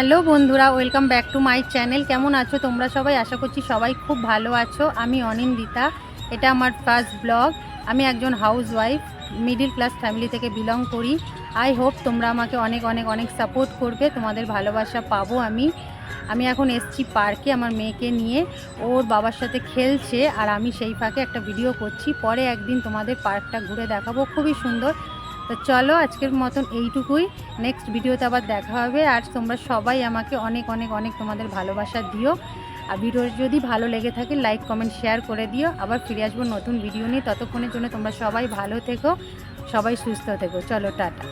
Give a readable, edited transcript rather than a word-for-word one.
Hello বন্ধুরা, welcome back to my channel. কেমন আছো তোমরা সবাই? আশা করছি সবাই খুব ভালো আছো। আমি অনিন্দিতা, এটা আমার ফার্স্ট ব্লগ। আমি একজন হাউসওয়াইফ, মিডিল ক্লাস ফ্যামিলি থেকে বিলং করি। আই হোপ তোমরা আমাকে অনেক অনেক অনেক সাপোর্ট করবে, তোমাদের ভালোবাসা পাবো। আমি এখন এসছি পার্কে আমার মেয়েকে নিয়ে, ওর বাবার সাথে খেলছে আর আমি সেই ফাঁকে একটা ভিডিও করছি। পরে একদিন তোমাদের পার্কটা ঘুরে দেখাবো, খুবই সুন্দর। তো চলো আজকের মতন এইটুকুই, নেক্সট ভিডিওতে আবার দেখা হবে। আর তোমরা সবাই আমাকে অনেক অনেক অনেক তোমাদের ভালোবাসা দিও। আর ভিডিও যদি ভালো লেগে থাকে লাইক কমেন্ট শেয়ার করে দিও। আবার ফিরে আসবো নতুন ভিডিও নিয়ে। ততক্ষণের জন্য তোমরা সবাই ভালো থেকো, সবাই সুস্থ থেকো। চলো টাটা।